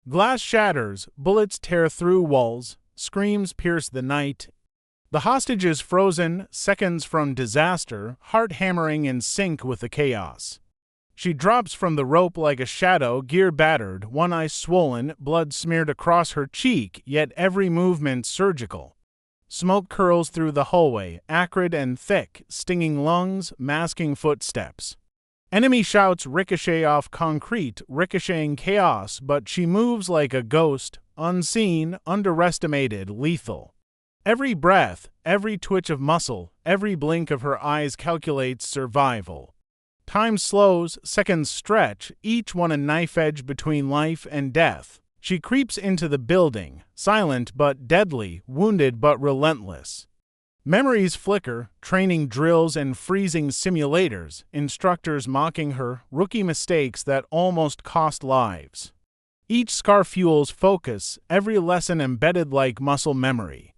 Glass shatters, bullets tear through walls, screams pierce the night. The hostage is frozen, seconds from disaster, heart hammering in sync with the chaos. She drops from the rope like a shadow, gear battered, one eye swollen, blood smeared across her cheek, yet every movement surgical. Smoke curls through the hallway, acrid and thick, stinging lungs, masking footsteps. Enemy shouts ricochet off concrete, ricocheting chaos, but she moves like a ghost, unseen, underestimated, lethal. Every breath, every twitch of muscle, every blink of her eyes calculates survival. Time slows, seconds stretch, each one a knife edge between life and death. She creeps into the building, silent but deadly, wounded but relentless. Memories flicker, training drills and freezing simulators, instructors mocking her, rookie mistakes that almost cost lives. Each scar fuels focus, every lesson embedded like muscle memory.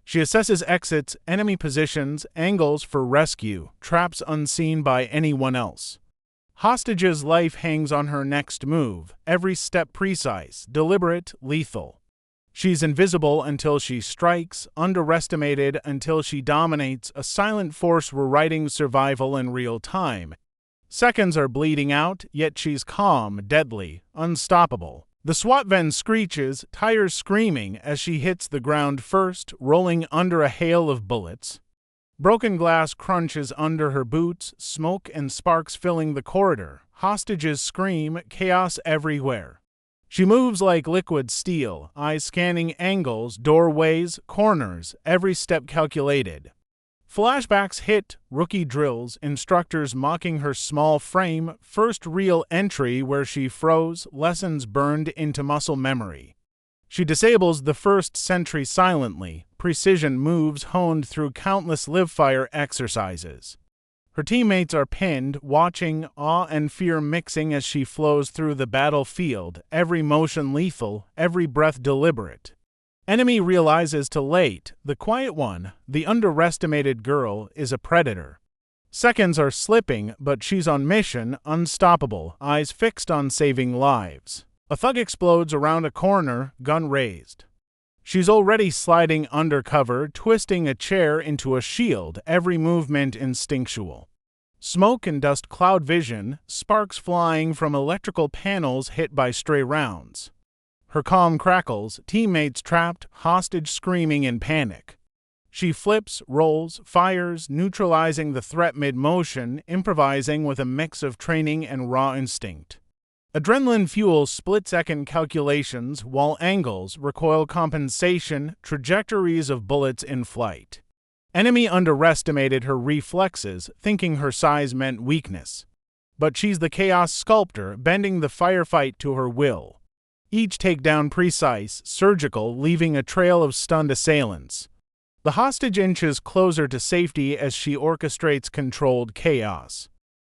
She assesses exits, enemy positions, angles for rescue, traps unseen by anyone else. Hostage's life hangs on her next move, every step precise, deliberate, lethal. She's invisible until she strikes, underestimated until she dominates, a silent force rewriting survival in real time. Seconds are bleeding out, yet she's calm, deadly, unstoppable. The SWAT van screeches, tires screaming as she hits the ground first, rolling under a hail of bullets. Broken glass crunches under her boots, smoke and sparks filling the corridor. Hostages scream, chaos everywhere. She moves like liquid steel, eyes scanning angles, doorways, corners, every step calculated. Flashbacks hit, rookie drills, instructors mocking her small frame, first real entry where she froze, lessons burned into muscle memory. She disables the first sentry silently, precision moves honed through countless live-fire exercises. Her teammates are pinned, watching, awe and fear mixing as she flows through the battlefield, every motion lethal, every breath deliberate. Enemy realizes too late, the quiet one, the underestimated girl, is a predator. Seconds are slipping, but she's on mission, unstoppable, eyes fixed on saving lives. A thug explodes around a corner, gun raised. She's already sliding undercover, twisting a chair into a shield, every movement instinctual. Smoke and dust cloud vision, sparks flying from electrical panels hit by stray rounds. Her calm crackles, teammates trapped, hostage screaming in panic. She flips, rolls, fires, neutralizing the threat mid-motion, improvising with a mix of training and raw instinct. Adrenaline fuels split-second calculations, while angles, recoil compensation, trajectories of bullets in flight. Enemy underestimated her reflexes, thinking her size meant weakness. But she's the chaos sculptor, bending the firefight to her will. Each takedown precise, surgical, leaving a trail of stunned assailants. The hostage inches closer to safety as she orchestrates controlled chaos.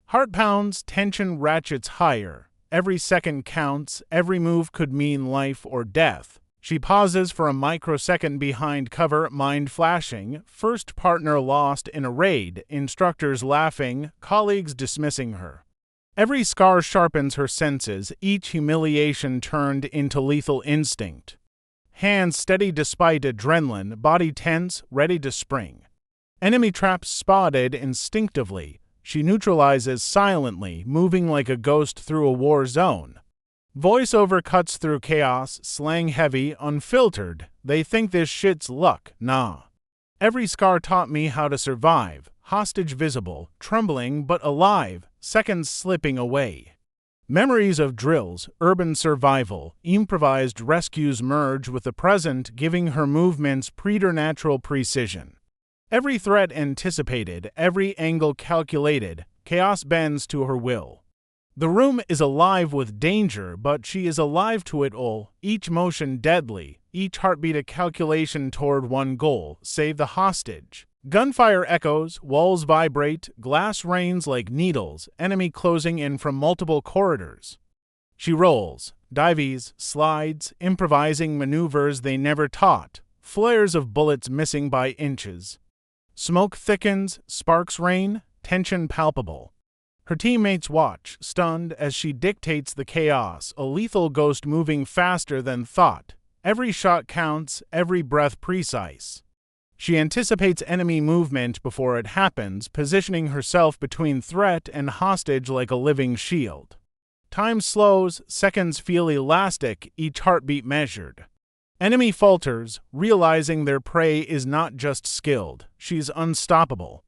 Heart pounds, tension ratchets higher. Every second counts, every move could mean life or death. She pauses for a microsecond behind cover, mind flashing, first partner lost in a raid, instructors laughing, colleagues dismissing her. Every scar sharpens her senses, each humiliation turned into lethal instinct. Hands steady despite adrenaline, body tense, ready to spring. Enemy traps spotted instinctively. She neutralizes silently, moving like a ghost through a war zone. Voiceover cuts through chaos, slang heavy, unfiltered. They think this shit's luck, nah. Every scar taught me how to survive. Hostage visible, trembling but alive, seconds slipping away. Memories of drills, urban survival, improvised rescues merge with the present, giving her movements preternatural precision. Every threat anticipated, every angle calculated, chaos bends to her will. The room is alive with danger, but she is alive to it all, each motion deadly, each heartbeat a calculation toward one goal, save the hostage. Gunfire echoes, walls vibrate, glass rains like needles, enemy closing in from multiple corridors. She rolls, dives, slides, improvising maneuvers they never taught, flares of bullets missing by inches. Smoke thickens, sparks rain, tension palpable. Her teammates watch, stunned, as she dictates the chaos, a lethal ghost moving faster than thought. Every shot counts, every breath precise. She anticipates enemy movement before it happens, positioning herself between threat and hostage like a living shield. Time slows, seconds feel elastic, each heartbeat measured. Enemy falters, realizing their prey is not just skilled, she's unstoppable.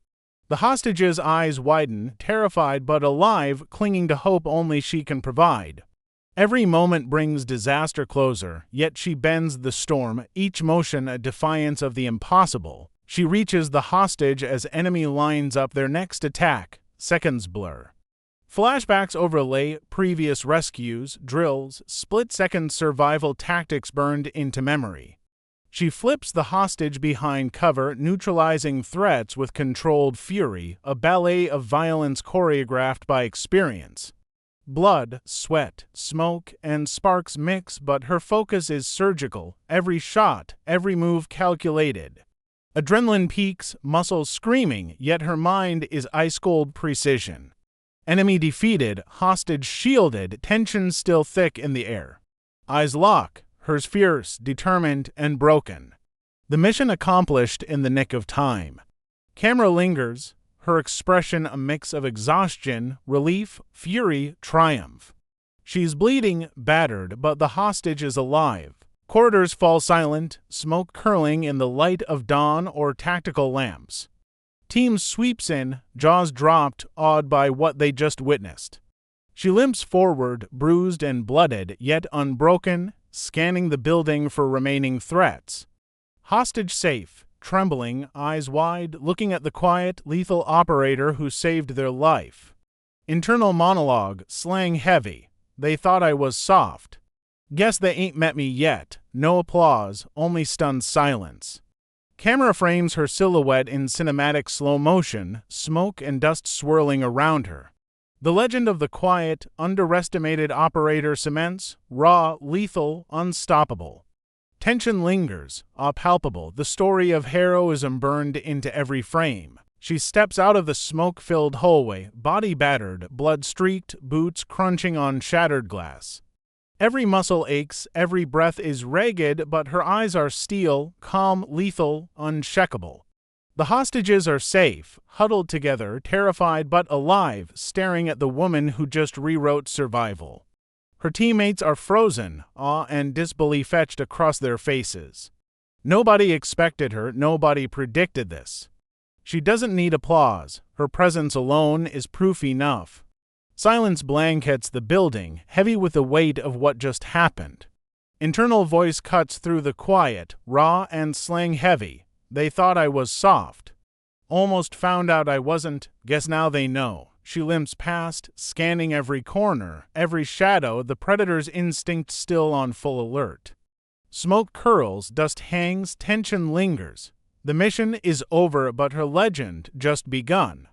The hostage's eyes widen, terrified but alive, clinging to hope only she can provide. Every moment brings disaster closer, yet she bends the storm, each motion a defiance of the impossible. She reaches the hostage as enemy lines up their next attack. Seconds blur. Flashbacks overlay previous rescues, drills, split-second survival tactics burned into memory. She flips the hostage behind cover, neutralizing threats with controlled fury, a ballet of violence choreographed by experience. Blood, sweat, smoke, and sparks mix, but her focus is surgical, every shot, every move calculated. Adrenaline peaks, muscles screaming, yet her mind is ice-cold precision. Enemy defeated, hostage shielded, tension still thick in the air. Eyes lock, hers fierce, determined, and broken. The mission accomplished in the nick of time. Camera lingers, her expression a mix of exhaustion, relief, fury, triumph. She's bleeding, battered, but the hostage is alive. Corridors fall silent, smoke curling in the light of dawn or tactical lamps. Team sweeps in, jaws dropped, awed by what they just witnessed. She limps forward, bruised and blooded, yet unbroken, scanning the building for remaining threats. Hostage safe, trembling, eyes wide, looking at the quiet, lethal operator who saved their life. Internal monologue, slang heavy. They thought I was soft. Guess they ain't met me yet. No applause, only stunned silence. Camera frames her silhouette in cinematic slow motion, smoke and dust swirling around her. The legend of the quiet, underestimated operator cements, raw, lethal, unstoppable. Tension lingers, palpable, the story of heroism burned into every frame. She steps out of the smoke-filled hallway, body battered, blood-streaked, boots crunching on shattered glass. Every muscle aches, every breath is ragged, but her eyes are steel, calm, lethal, uncheckable. The hostages are safe, huddled together, terrified but alive, staring at the woman who just rewrote survival. Her teammates are frozen, awe and disbelief etched across their faces. Nobody expected her, nobody predicted this. She doesn't need applause, her presence alone is proof enough. Silence blankets the building, heavy with the weight of what just happened. Internal voice cuts through the quiet, raw and slang heavy. They thought I was soft. Almost found out I wasn't, guess now they know. She limps past, scanning every corner, every shadow, the predator's instinct still on full alert. Smoke curls, dust hangs, tension lingers. The mission is over, but her legend just begun.